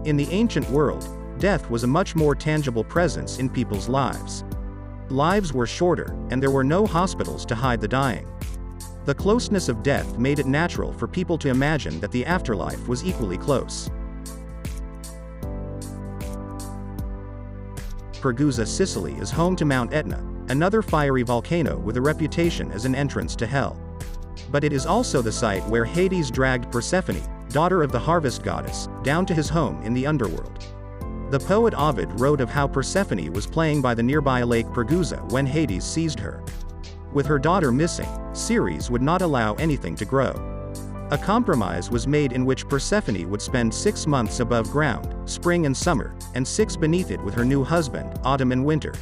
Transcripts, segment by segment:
In the ancient world, death was a much more tangible presence in people's lives. Lives were shorter, and there were no hospitals to hide the dying. The closeness of death made it natural for people to imagine that the afterlife was equally close. Pergusa, Sicily is home to Mount Etna, another fiery volcano with a reputation as an entrance to hell. But it is also the site where Hades dragged Persephone, daughter of the harvest goddess, down to his home in the underworld. The poet Ovid wrote of how Persephone was playing by the nearby lake Pergusa when Hades seized her. With her daughter missing, Ceres would not allow anything to grow. A compromise was made in which Persephone would spend 6 months above ground, spring and summer, and 6 beneath it with her new husband, autumn and winter.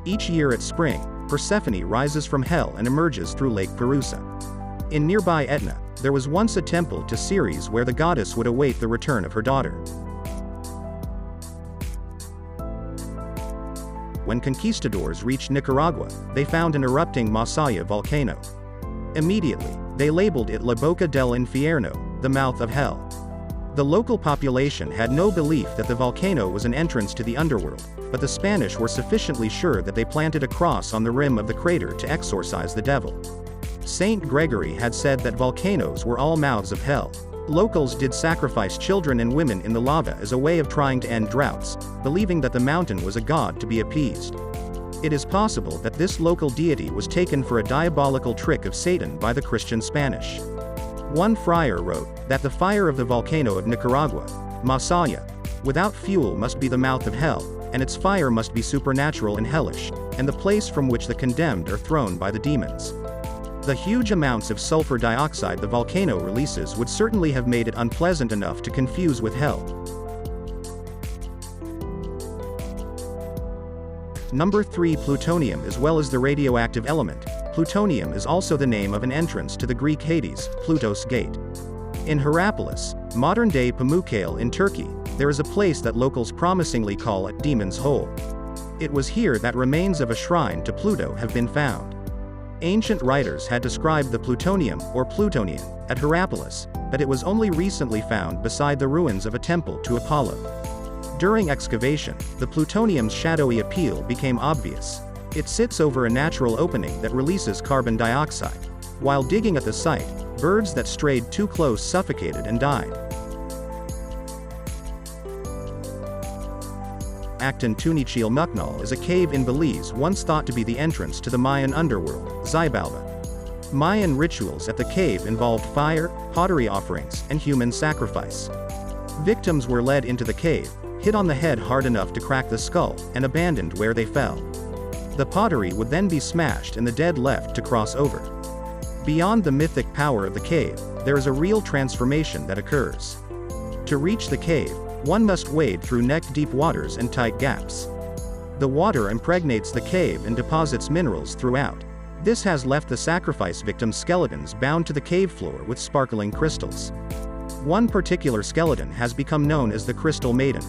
Each year at spring, Persephone rises from hell and emerges through Lake Pergusa. In nearby Etna, there was once a temple to Ceres where the goddess would await the return of her daughter. When conquistadors reached Nicaragua, they found an erupting Masaya volcano. Immediately, they labeled it La Boca del Infierno, the mouth of hell. The local population had no belief that the volcano was an entrance to the underworld, but the Spanish were sufficiently sure that they planted a cross on the rim of the crater to exorcise the devil. Saint Gregory had said that volcanoes were all mouths of hell. Locals did sacrifice children and women in the lava as a way of trying to end droughts, believing that the mountain was a god to be appeased. It is possible that this local deity was taken for a diabolical trick of Satan by the Christian Spanish. One friar wrote that the fire of the volcano of Nicaragua, Masaya, without fuel must be the mouth of hell, and its fire must be supernatural and hellish, and the place from which the condemned are thrown by the demons. The huge amounts of sulfur dioxide the volcano releases would certainly have made it unpleasant enough to confuse with hell. Number 3. Plutonium. As well as the radioactive element, plutonium is also the name of an entrance to the Greek Hades, Pluto's gate. In Hierapolis, modern-day Pamukkale in Turkey, there is a place that locals promisingly call a Demon's Hole. It was here that remains of a shrine to Pluto have been found. Ancient writers had described the plutonium, or plutonian, at Hierapolis, but it was only recently found beside the ruins of a temple to Apollo. During excavation, the plutonium's shadowy appeal became obvious. It sits over a natural opening that releases carbon dioxide. While digging at the site, birds that strayed too close suffocated and died. Actin Tunica Muknal is a cave in Belize once thought to be the entrance to the Mayan underworld, Xibalba. Mayan rituals at the cave involved fire, pottery offerings, and human sacrifice. Victims were led into the cave, hit on the head hard enough to crack the skull, and abandoned where they fell. The pottery would then be smashed and the dead left to cross over. Beyond the mythic power of the cave, there is a real transformation that occurs. To reach the cave, one must wade through neck-deep waters and tight gaps. The water impregnates the cave and deposits minerals throughout. This has left the sacrifice victims' skeletons bound to the cave floor with sparkling crystals. One particular skeleton has become known as the Crystal Maiden.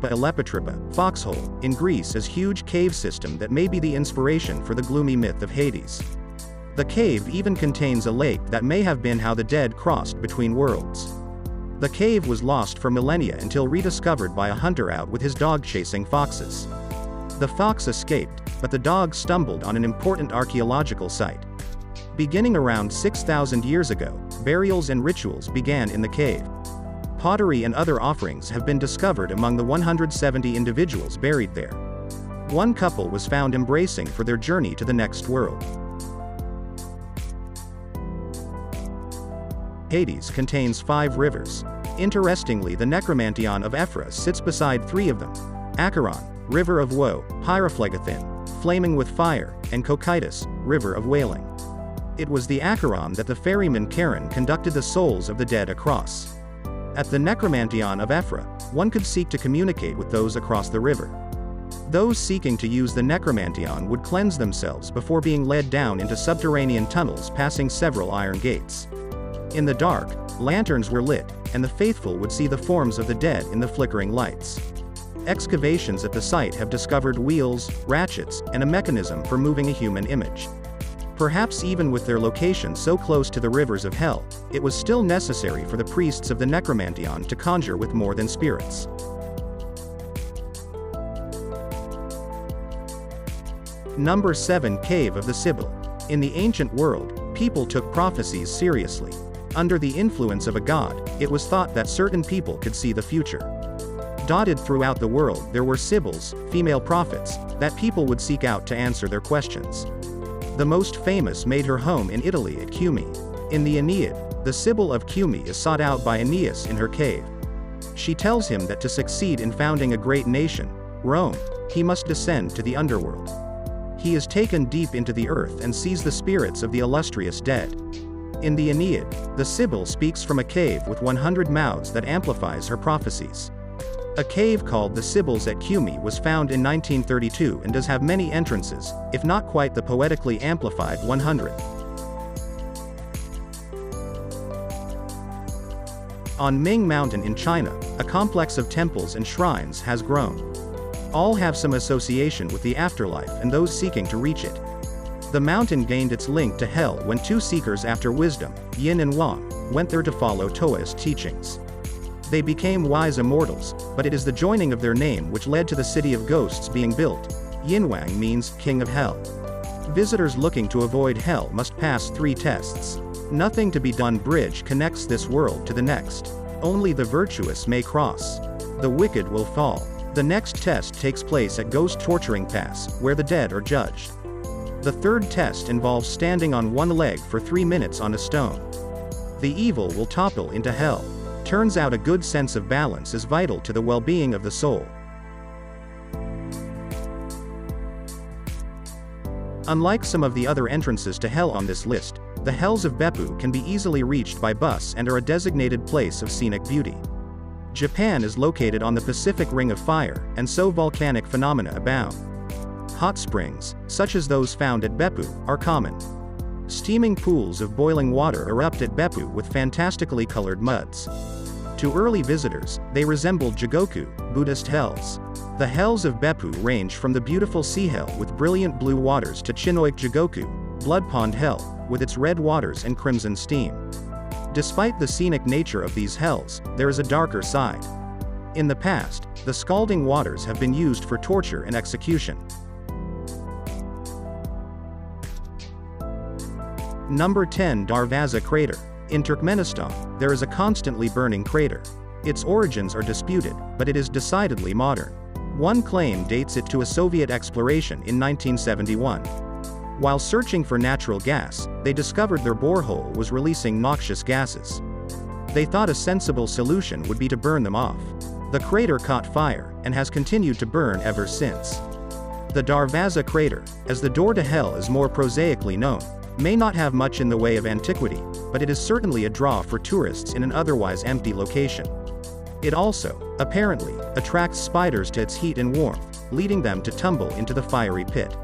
Elepatripa, Foxhole, in Greece is a huge cave system that may be the inspiration for the gloomy myth of Hades. The cave even contains a lake that may have been how the dead crossed between worlds. The cave was lost for millennia until rediscovered by a hunter out with his dog chasing foxes. The fox escaped, but the dog stumbled on an important archaeological site. Beginning around 6,000 years ago, burials and rituals began in the cave. Pottery and other offerings have been discovered among the 170 individuals buried there. One couple was found embracing for their journey to the next world. Hades contains 5 rivers. Interestingly, the necromantion of Ephra sits beside 3 of them: Acheron, river of woe; Pyrophlegethon, flaming with fire; and Cocytus, river of wailing. It was the Acheron that the ferryman Charon conducted the souls of the dead across. At the necromantion of Ephra, one could seek to communicate with those across the river. Those seeking to use the necromantion would cleanse themselves before being led down into subterranean tunnels passing several iron gates. In the dark, lanterns were lit, and the faithful would see the forms of the dead in the flickering lights. Excavations at the site have discovered wheels, ratchets, and a mechanism for moving a human image. Perhaps even with their location so close to the rivers of hell, it was still necessary for the priests of the Necromantion to conjure with more than spirits. Number 7. Cave of the Sybil. In the ancient world, people took prophecies seriously. Under the influence of a god, it was thought that certain people could see the future. Dotted throughout the world there were Sibyls, female prophets, that people would seek out to answer their questions. The most famous made her home in Italy at Cumae. In the Aeneid, the Sybil of Cumae is sought out by Aeneas in her cave. She tells him that to succeed in founding a great nation, Rome, he must descend to the underworld. He is taken deep into the earth and sees the spirits of the illustrious dead. In the Aeneid, the Sybil speaks from a cave with 100 mouths that amplifies her prophecies. A cave called the Sybils at Cumae was found in 1932 and does have many entrances, if not quite the poetically amplified 100. On Ming Mountain in China, a complex of temples and shrines has grown. All have some association with the afterlife and those seeking to reach it. The mountain gained its link to hell when two seekers after wisdom, Yin and Wang, went there to follow Taoist teachings. They became wise immortals, but it is the joining of their name which led to the city of ghosts being built. Yinwang means king of hell. Visitors looking to avoid hell must pass 3 tests. Nothing to be done bridge connects this world to the next. Only the virtuous may cross. The wicked will fall. The next test takes place at Ghost Torturing Pass, where the dead are judged. The third test involves standing on one leg for 3 minutes on a stone. The evil will topple into hell. Turns out a good sense of balance is vital to the well-being of the soul. Unlike some of the other entrances to hell on this list, the hells of Beppu can be easily reached by bus and are a designated place of scenic beauty. Japan is located on the Pacific Ring of Fire, and so volcanic phenomena abound. Hot springs, such as those found at Beppu, are common. Steaming pools of boiling water erupt at Beppu with fantastically colored muds. To early visitors, they resembled Jigoku, Buddhist hells. The hells of Beppu range from the beautiful sea hell with brilliant blue waters to Chinook Jigoku, blood pond hell, with its red waters and crimson steam. Despite the scenic nature of these hells, there is a darker side. In the past, the scalding waters have been used for torture and execution. Number 10. Darvaza Crater. In Turkmenistan, there is a constantly burning crater. Its origins are disputed, but it is decidedly modern. One claim dates it to a Soviet exploration in 1971. While searching for natural gas, they discovered their borehole was releasing noxious gases. They thought a sensible solution would be to burn them off. The crater caught fire, and has continued to burn ever since. The Darvaza Crater, as the door to hell is more prosaically known, may not have much in the way of antiquity, but it is certainly a draw for tourists in an otherwise empty location. It also, apparently, attracts spiders to its heat and warmth, leading them to tumble into the fiery pit.